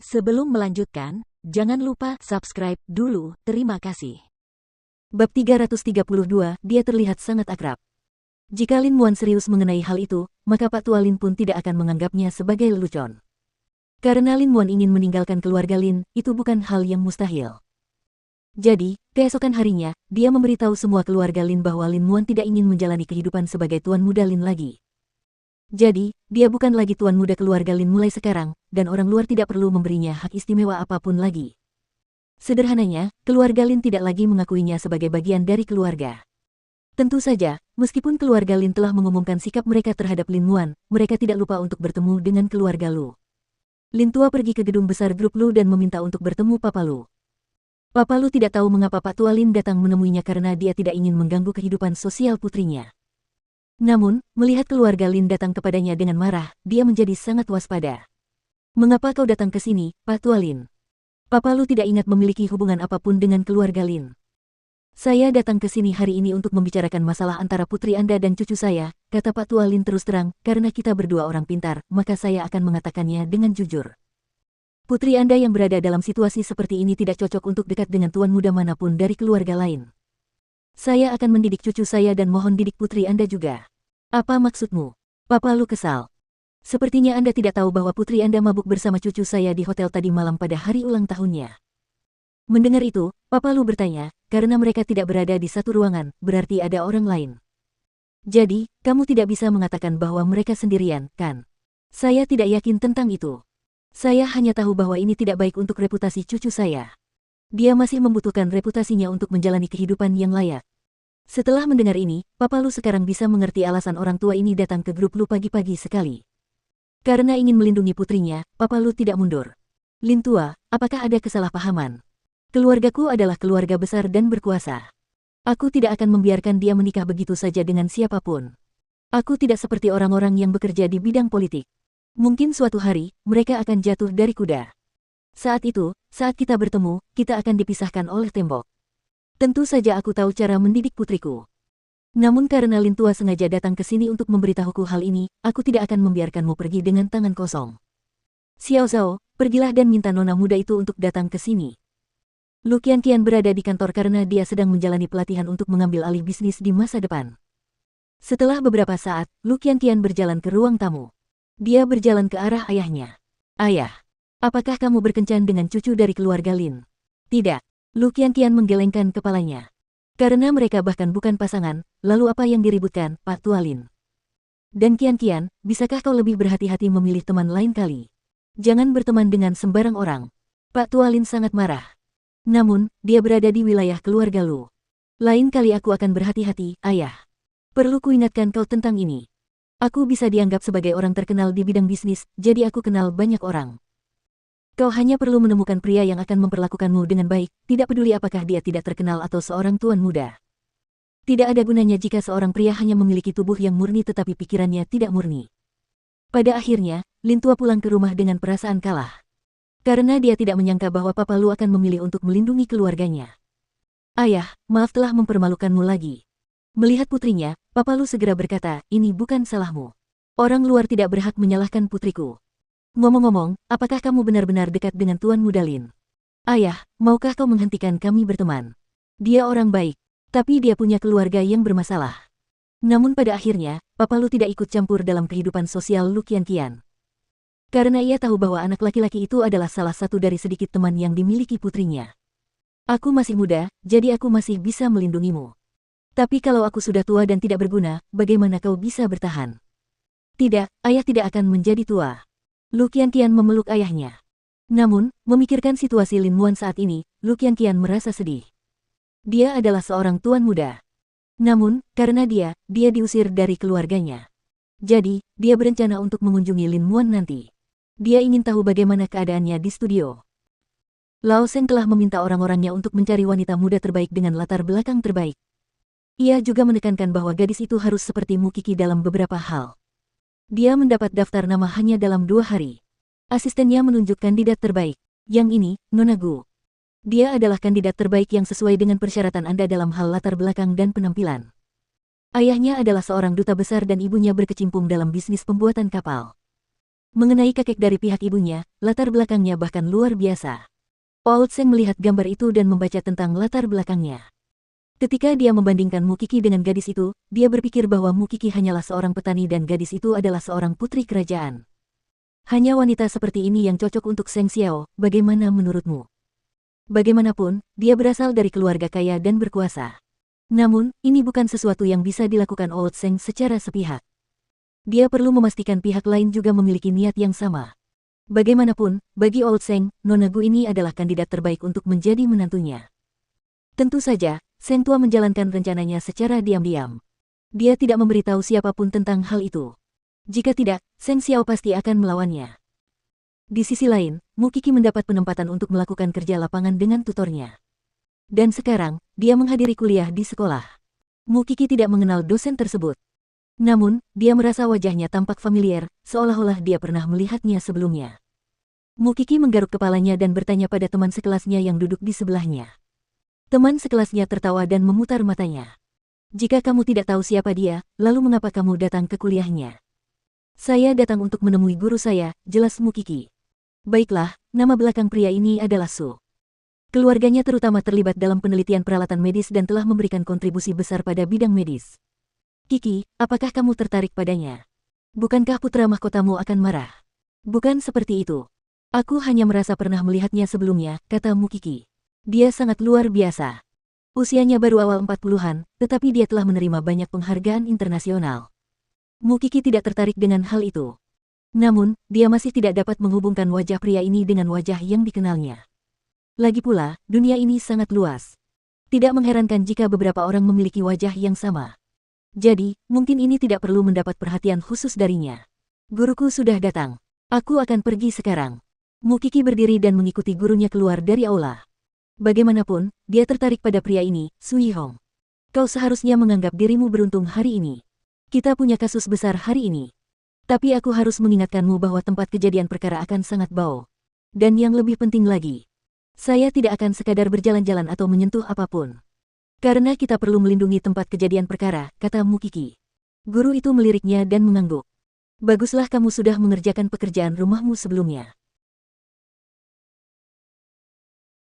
Sebelum melanjutkan, jangan lupa subscribe dulu, terima kasih. Bab 332, dia terlihat sangat akrab. Jika Lin Muan serius mengenai hal itu, maka Pak Tua Lin pun tidak akan menganggapnya sebagai lelucon. Karena Lin Muan ingin meninggalkan keluarga Lin, itu bukan hal yang mustahil. Jadi, keesokan harinya, dia memberitahu semua keluarga Lin bahwa Lin Muan tidak ingin menjalani kehidupan sebagai tuan muda Lin lagi. Jadi, dia bukan lagi tuan muda keluarga Lin mulai sekarang, dan orang luar tidak perlu memberinya hak istimewa apapun lagi. Sederhananya, keluarga Lin tidak lagi mengakuinya sebagai bagian dari keluarga. Tentu saja, meskipun keluarga Lin telah mengumumkan sikap mereka terhadap Lin Muan, mereka tidak lupa untuk bertemu dengan keluarga Lu. Lin Tua pergi ke gedung besar grup Lu dan meminta untuk bertemu Papa Lu. Papa Lu tidak tahu mengapa Pak Tua Lin datang menemuinya karena dia tidak ingin mengganggu kehidupan sosial putrinya. Namun, melihat keluarga Lin datang kepadanya dengan marah, dia menjadi sangat waspada. "Mengapa kau datang ke sini, Pak Tua Lin? Papa Lu tidak ingat memiliki hubungan apapun dengan keluarga Lin." "Saya datang ke sini hari ini untuk membicarakan masalah antara putri Anda dan cucu saya," kata Pak Tua Lin terus terang, "karena kita berdua orang pintar, maka saya akan mengatakannya dengan jujur. Putri Anda yang berada dalam situasi seperti ini tidak cocok untuk dekat dengan tuan muda manapun dari keluarga lain. Saya akan mendidik cucu saya dan mohon didik putri Anda juga." "Apa maksudmu?" Papa Lu kesal. "Sepertinya Anda tidak tahu bahwa putri Anda mabuk bersama cucu saya di hotel tadi malam pada hari ulang tahunnya." Mendengar itu, Papa Lu bertanya, "Karena mereka tidak berada di satu ruangan, berarti ada orang lain. Jadi, kamu tidak bisa mengatakan bahwa mereka sendirian, kan?" "Saya tidak yakin tentang itu. Saya hanya tahu bahwa ini tidak baik untuk reputasi cucu saya. Dia masih membutuhkan reputasinya untuk menjalani kehidupan yang layak." Setelah mendengar ini, Papa Lu sekarang bisa mengerti alasan orang tua ini datang ke grup Lu pagi-pagi sekali. Karena ingin melindungi putrinya, Papa Lu tidak mundur. "Lin Tua, apakah ada kesalahpahaman? Keluargaku adalah keluarga besar dan berkuasa. Aku tidak akan membiarkan dia menikah begitu saja dengan siapapun. Aku tidak seperti orang-orang yang bekerja di bidang politik. Mungkin suatu hari, mereka akan jatuh dari kuda. Saat itu, saat kita bertemu, kita akan dipisahkan oleh tembok. Tentu saja aku tahu cara mendidik putriku. Namun karena Lin Tua sengaja datang ke sini untuk memberitahuku hal ini, aku tidak akan membiarkanmu pergi dengan tangan kosong. Xiao Zhao, pergilah dan minta nona muda itu untuk datang ke sini." Lu Qianqian berada di kantor karena dia sedang menjalani pelatihan untuk mengambil alih bisnis di masa depan. Setelah beberapa saat, Lu Qianqian berjalan ke ruang tamu. Dia berjalan ke arah ayahnya. "Ayah, apakah kamu berkencan dengan cucu dari keluarga Lin?" "Tidak." Lu Qianqian menggelengkan kepalanya. "Karena mereka bahkan bukan pasangan, lalu apa yang diributkan, Pak Tua Lin? Dan Qianqian, bisakah kau lebih berhati-hati memilih teman lain kali? Jangan berteman dengan sembarang orang." Pak Tua Lin sangat marah. "Namun, dia berada di wilayah keluarga Lu. Lain kali aku akan berhati-hati, ayah. Perlu kuingatkan kau tentang ini. Aku bisa dianggap sebagai orang terkenal di bidang bisnis, jadi aku kenal banyak orang. Kau hanya perlu menemukan pria yang akan memperlakukanmu dengan baik, tidak peduli apakah dia tidak terkenal atau seorang tuan muda. Tidak ada gunanya jika seorang pria hanya memiliki tubuh yang murni tetapi pikirannya tidak murni." Pada akhirnya, Lin Tua pulang ke rumah dengan perasaan kalah. Karena dia tidak menyangka bahwa Papa Lu akan memilih untuk melindungi keluarganya. "Ayah, maaf telah mempermalukanmu lagi." Melihat putrinya, Papa Lu segera berkata, "Ini bukan salahmu. Orang luar tidak berhak menyalahkan putriku. Ngomong-ngomong, apakah kamu benar-benar dekat dengan Tuan Muda Lin?" "Ayah, maukah kau menghentikan kami berteman? Dia orang baik, tapi dia punya keluarga yang bermasalah." Namun pada akhirnya, Papa Lu tidak ikut campur dalam kehidupan sosial Lu Qianqian. Karena ia tahu bahwa anak laki-laki itu adalah salah satu dari sedikit teman yang dimiliki putrinya. "Aku masih muda, jadi aku masih bisa melindungimu. Tapi kalau aku sudah tua dan tidak berguna, bagaimana kau bisa bertahan?" "Tidak, ayah tidak akan menjadi tua." Lu Qianqian memeluk ayahnya. Namun, memikirkan situasi Lin Muan saat ini, Lu Qianqian merasa sedih. Dia adalah seorang tuan muda. Namun, karena dia diusir dari keluarganya. Jadi, dia berencana untuk mengunjungi Lin Muan nanti. Dia ingin tahu bagaimana keadaannya di studio. Lao Seng telah meminta orang-orangnya untuk mencari wanita muda terbaik dengan latar belakang terbaik. Ia juga menekankan bahwa gadis itu harus seperti Mu Qi dalam beberapa hal. Dia mendapat daftar nama hanya dalam 2 hari. Asistennya menunjuk kandidat terbaik. Yang ini, Nona Gu. Dia adalah kandidat terbaik yang sesuai dengan persyaratan Anda dalam hal latar belakang dan penampilan. Ayahnya adalah seorang duta besar dan ibunya berkecimpung dalam bisnis pembuatan kapal. Mengenai kakek dari pihak ibunya, latar belakangnya bahkan luar biasa. Old Seng melihat gambar itu dan membaca tentang latar belakangnya. Ketika dia membandingkan Mukiki dengan gadis itu, dia berpikir bahwa Mukiki hanyalah seorang petani dan gadis itu adalah seorang putri kerajaan. Hanya wanita seperti ini yang cocok untuk Seng Xiao, bagaimana menurutmu? Bagaimanapun, dia berasal dari keluarga kaya dan berkuasa. Namun, ini bukan sesuatu yang bisa dilakukan Old Seng secara sepihak. Dia perlu memastikan pihak lain juga memiliki niat yang sama. Bagaimanapun, bagi Old Seng, Nona Gu ini adalah kandidat terbaik untuk menjadi menantunya. Tentu saja, Seng Tua menjalankan rencananya secara diam-diam. Dia tidak memberitahu siapapun tentang hal itu. Jika tidak, Seng Xiao pasti akan melawannya. Di sisi lain, Mukiki mendapat penempatan untuk melakukan kerja lapangan dengan tutornya. Dan sekarang, dia menghadiri kuliah di sekolah. Mukiki tidak mengenal dosen tersebut. Namun, dia merasa wajahnya tampak familiar, seolah-olah dia pernah melihatnya sebelumnya. Mukiki menggaruk kepalanya dan bertanya pada teman sekelasnya yang duduk di sebelahnya. Teman sekelasnya tertawa dan memutar matanya. Jika kamu tidak tahu siapa dia, lalu mengapa kamu datang ke kuliahnya? Saya datang untuk menemui guru saya, jelas Mukiki. Baiklah, nama belakang pria ini adalah Su. Keluarganya terutama terlibat dalam penelitian peralatan medis dan telah memberikan kontribusi besar pada bidang medis. Kiki, apakah kamu tertarik padanya? Bukankah putra mahkotamu akan marah? Bukan seperti itu. Aku hanya merasa pernah melihatnya sebelumnya, kata Mukiki. Dia sangat luar biasa. Usianya baru awal 40-an, tetapi dia telah menerima banyak penghargaan internasional. Mukiki tidak tertarik dengan hal itu. Namun, dia masih tidak dapat menghubungkan wajah pria ini dengan wajah yang dikenalnya. Lagi pula, dunia ini sangat luas. Tidak mengherankan jika beberapa orang memiliki wajah yang sama. Jadi, mungkin ini tidak perlu mendapat perhatian khusus darinya. Guruku sudah datang. Aku akan pergi sekarang. Mukiki berdiri dan mengikuti gurunya keluar dari aula. Bagaimanapun, dia tertarik pada pria ini, Su Yihong. Kau seharusnya menganggap dirimu beruntung hari ini. Kita punya kasus besar hari ini. Tapi aku harus mengingatkanmu bahwa tempat kejadian perkara akan sangat bau. Dan yang lebih penting lagi, saya tidak akan sekadar berjalan-jalan atau menyentuh apapun. Karena kita perlu melindungi tempat kejadian perkara, kata Mukiki. Guru itu meliriknya dan mengangguk. Baguslah kamu sudah mengerjakan pekerjaan rumahmu sebelumnya.